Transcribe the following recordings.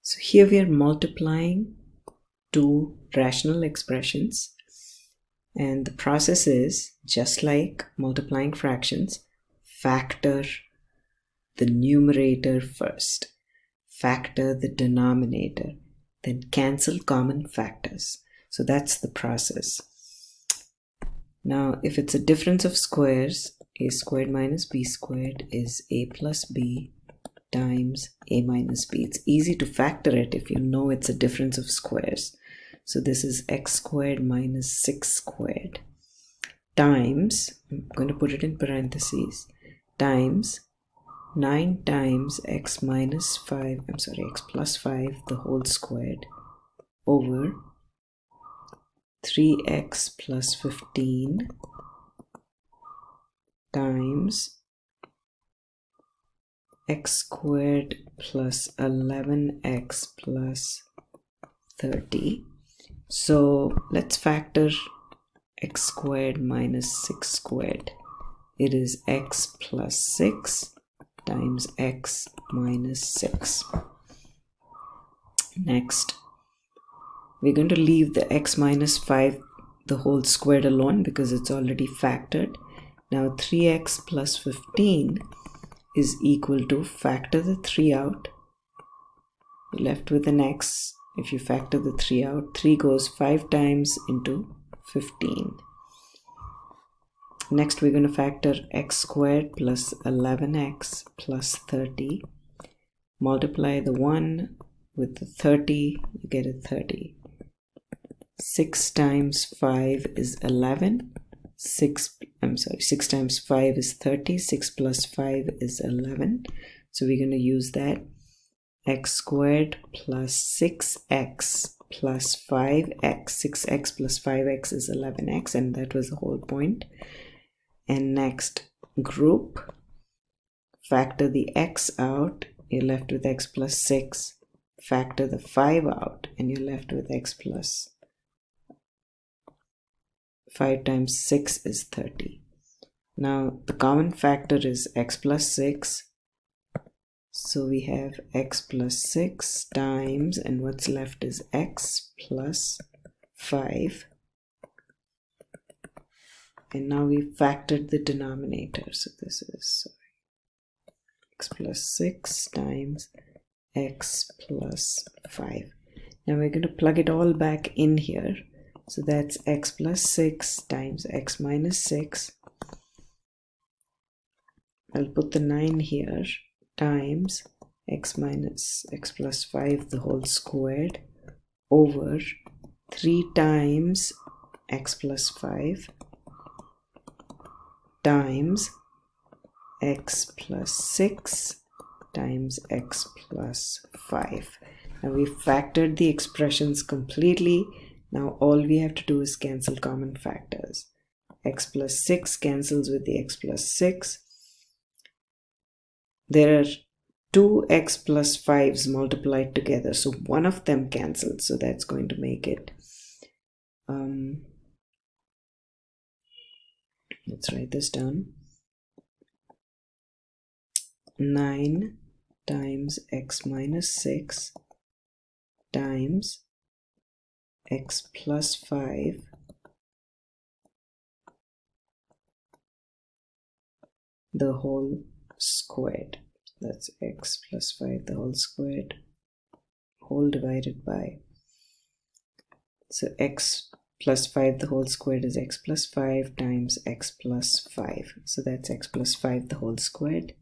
So here we are multiplying two rational expressions, and the process is just like multiplying fractions. Factor the numerator first, factor the denominator, then cancel common factors. So that's the process. Now if it's a difference of squares, a squared minus b squared is a plus b times a minus b. It's easy to factor it if you know it's a difference of squares. So this is x squared minus 6 squared times, I'm going to put it in parentheses, times 9 times x minus 5, x plus 5 the whole squared over 3x plus 15 times x squared plus 11x plus 30. So let's factor x squared minus 6 squared. It is x plus 6 times x minus 6. Next, we're going to leave the x minus 5 the whole squared alone because it's already factored. Now 3x plus 15 is equal to, factor the 3 out, you're left with an x. If you factor the 3 out, 3 goes 5 times into 15. Next we're going to factor x squared plus 11x plus 30. Multiply the 1 with the 30, you get a 30. 6 times 5 is 11. 6 times 5 is 30. 6 plus 5 is 11. So we're going to use that. X squared plus 6x plus 5x. 6x plus 5x is 11x, and that was the whole point. And next, group, factor the x out, you're left with x plus 6. Factor the 5 out, and you're left with x plus 5 times 6 is 30. Now the common factor is x plus 6. So we have x plus 6 times, and what's left is x plus 5. And now we factored the denominator. So this is x plus 6 times x plus 5. Now we're going to plug it all back in here. So that's x plus 6 times x minus 6. I'll put the 9 here, times x plus 5 the whole squared over 3 times x plus 5 times x plus 6 times x plus 5. Now we've factored the expressions completely. Now all we have to do is cancel common factors. X plus 6 cancels with the x plus 6. There are two x plus 5s multiplied together, so one of them cancels, so that's going to make it let's write this down. 9 times x minus 6 times x plus 5 the whole squared. That's x plus 5 the whole squared, whole divided by, so x plus 5 the whole squared is x plus 5 times x plus 5. So that's x plus 5 the whole squared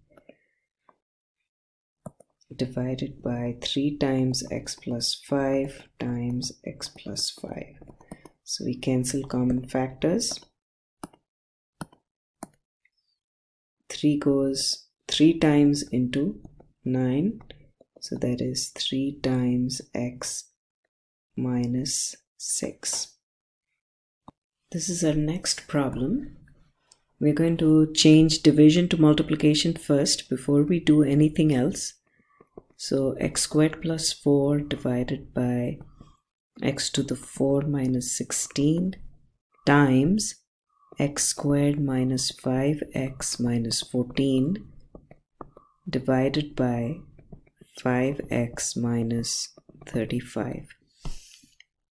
divided by 3 times x plus 5 times x plus 5. So we cancel common factors. 3 goes 3 times into 9, so that is 3 times x minus 6. This is our next problem. We're going to change division to multiplication first before we do anything else. So x squared plus 4 divided by x to the 4 minus 16 times x squared minus 5x minus 14 divided by 5x minus 35.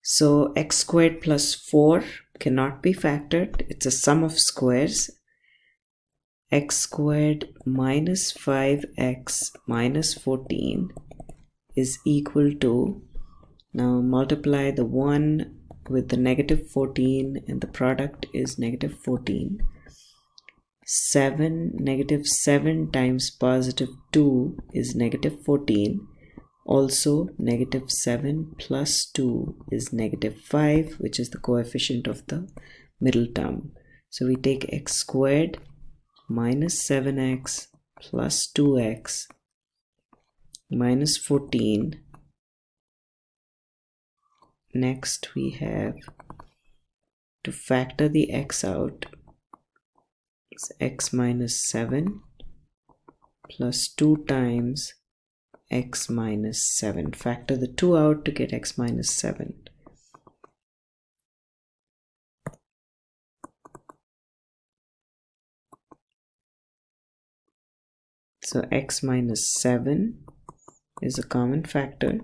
So x squared plus 4 cannot be factored. It's a sum of squares. X squared minus 5x minus 14 is equal to, now multiply the 1 with the negative 14 and the product is negative 14. negative 7 times positive 2 is negative 14. Also, negative 7 plus 2 is negative 5, which is the coefficient of the middle term. So we take x squared minus 7x plus 2x minus 14. Next, we have to factor the x out. It's x minus 7 plus 2 times x minus 7. Factor the 2 out to get x minus 7. So x minus 7 is a common factor.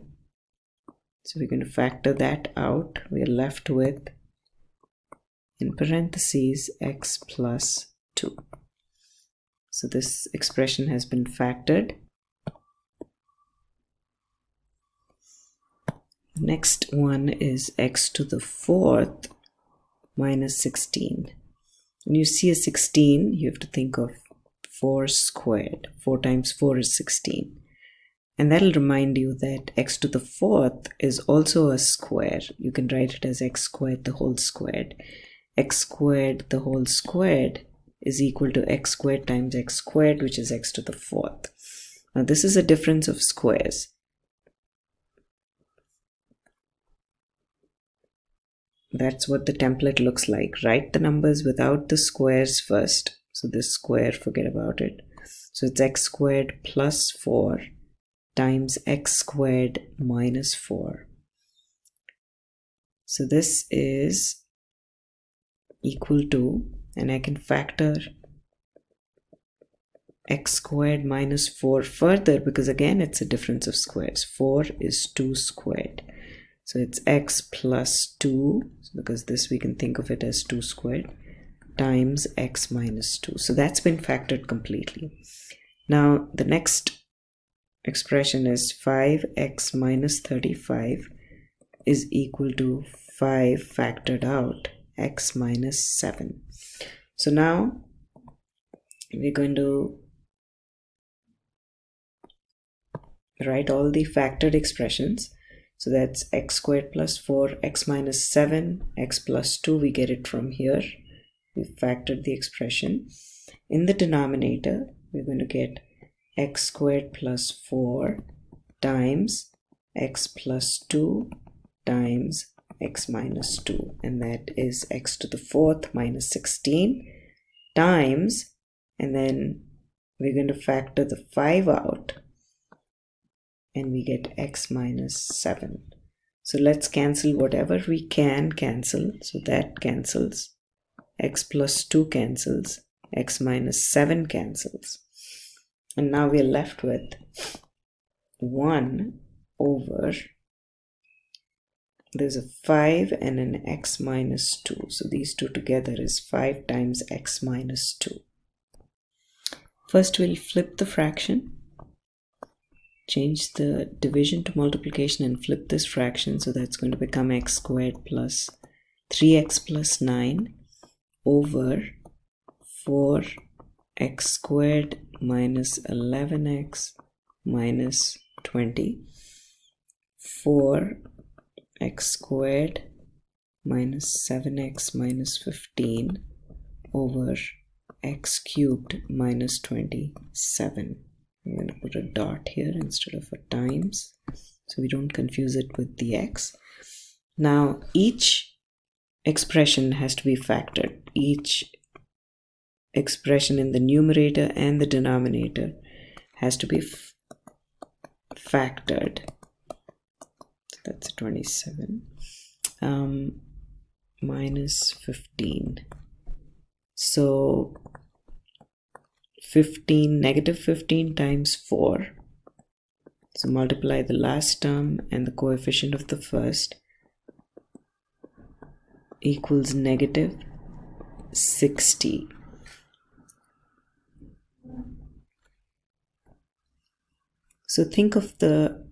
So we're going to factor that out. We are left with, in parentheses, x plus 2. So this expression has been factored. Next one is x to the 4th minus 16. When you see a 16, you have to think of 4 squared. 4 times 4 is 16. And that'll remind you that x to the 4th is also a square. You can write it as x squared the whole squared. X squared the whole squared is equal to x squared times x squared, which is x to the 4th. Now this is a difference of squares. That's what the template looks like. Write the numbers without the squares first. So this square, forget about it. So it's x squared plus 4 times x squared minus 4. So this is equal to, and I can factor x squared minus 4 further because again it's a difference of squares. 4 is 2 squared. So it's x plus 2, because this we can think of it as 2 squared, times x minus 2. So that's been factored completely. Now the next expression is 5x minus 35 is equal to 5 factored out, x minus 7. So now we're going to write all the factored expressions. So that's x squared plus 4, x minus 7, x plus 2, we get it from here. We factored the expression. In the denominator, we're going to get x squared plus 4 times x plus 2 times x minus 2. And that is x to the 4th minus 16 times, and then we're going to factor the 5 out. And we get x minus 7. So let's cancel whatever we can cancel. So that cancels. X plus 2 cancels. X minus 7 cancels. And now we're left with 1 over, there's a 5 and an x minus 2. So these two together is 5 times x minus 2. First we'll flip the fraction. Change the division to multiplication and flip this fraction. So that's going to become x squared plus 3x plus 9 over 4x squared minus 11x minus 20. 4x squared minus 7x minus 15 over x cubed minus 27. I'm going to put a dot here instead of a times so we don't confuse it with the x. Now each expression has to be factored. Each expression in the numerator and the denominator has to be factored. So that's 27 minus 15. So 15, negative 15 times 4 So multiply the last term and the coefficient of the first equals negative 60. So think of the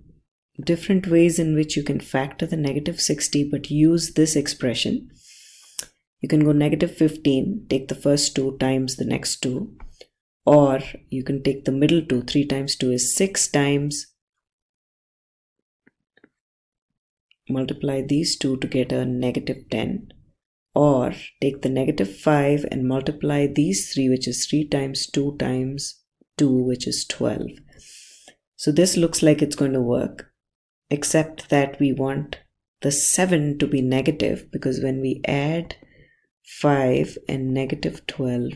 different ways in which you can factor the negative 60 but use this expression. You can go negative 15, take the first two times the next two, or you can take the middle two. 3 times 2 is 6 times, multiply these two to get a negative 10, or take the negative 5 and multiply these 3, which is 3 times 2 times 2, which is 12. So this looks like it's going to work, except that we want the 7 to be negative, because when we add 5 and negative 12,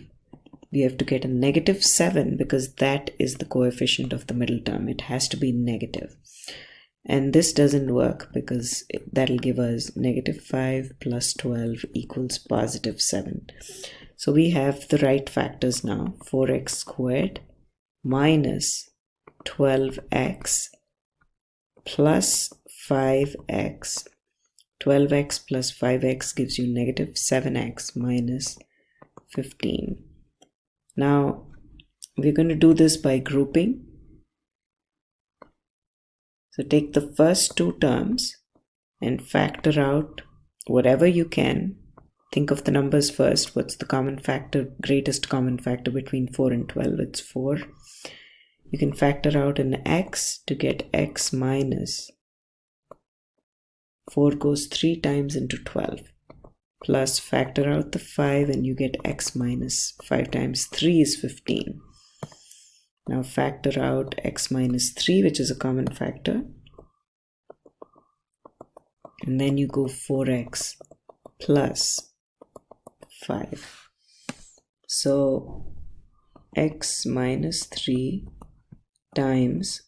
we have to get a negative 7, because that is the coefficient of the middle term. It has to be negative. And this doesn't work because that'll give us negative 5 plus 12 equals positive 7. So we have the right factors now. 4x squared minus 12x plus 5x. 12x plus 5x gives you negative 7x minus 15. Now we're going to do this by grouping. So take the first two terms and factor out whatever you can. Think of the numbers first. What's the common factor, greatest common factor between 4 and 12? It's 4. You can factor out an x to get x minus 4 goes 3 times into 12, plus factor out the 5 and you get x minus 5 times 3 is 15. Now factor out x minus 3, which is a common factor, and then you go 4x plus 5. So x minus 3 times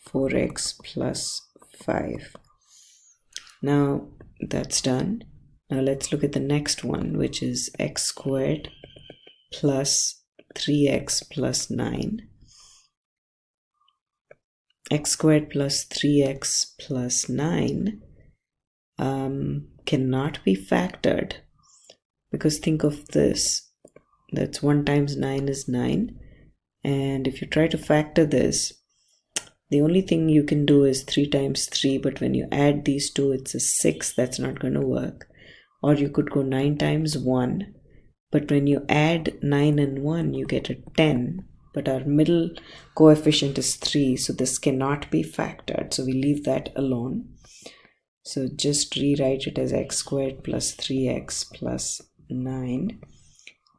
4x plus 5. Now that's done. Now let's look at the next one, which is x squared plus 3x plus 9. X squared plus 3x plus 9 cannot be factored, because think of this. That's 1 times 9 is 9. And if you try to factor this, the only thing you can do is 3 times 3, but when you add these two, it's a 6. That's not going to work. Or you could go 9 times 1, but when you add 9 and 1, you get a 10. But our middle coefficient is 3, so this cannot be factored. So we leave that alone. So just rewrite it as x squared plus 3x plus 9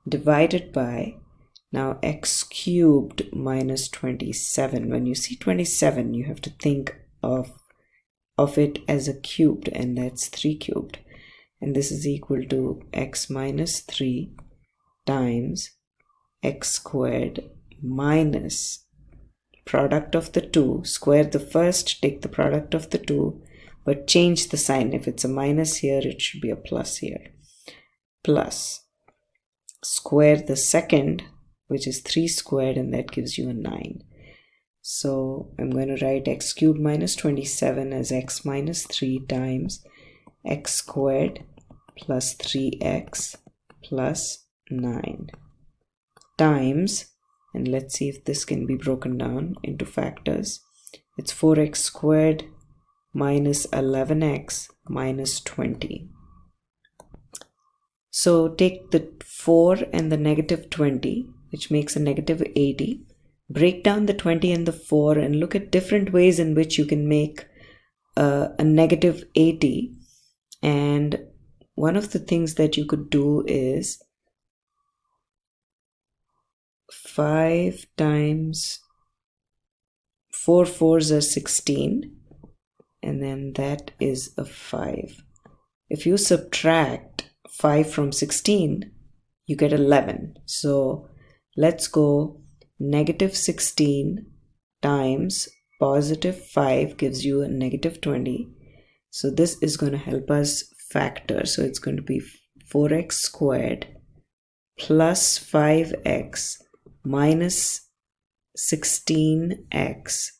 divided by, now x cubed minus 27. When you see 27, you have to think of it as a cubed, and that's 3 cubed. And this is equal to x minus 3 times x squared minus product of the two. Square the first, take the product of the two, but change the sign. If it's a minus here, it should be a plus here. Plus square the second, which is 3 squared, and that gives you a 9. So I'm going to write x cubed minus 27 as x minus 3 times x squared plus 3x plus 9 times, and let's see if this can be broken down into factors. It's 4x squared minus 11x minus 20. So take the 4 and the negative 20, which makes a negative 80. Break down the 20 and the 4 and look at different ways in which you can make a negative 80. And one of the things that you could do is 5 times 4 fours are 16, and then that is a 5. If you subtract 5 from 16, you get 11. So let's go negative 16 times positive 5 gives you a negative 20. So this is going to help us factor. So it's going to be 4x squared plus 5x minus 16x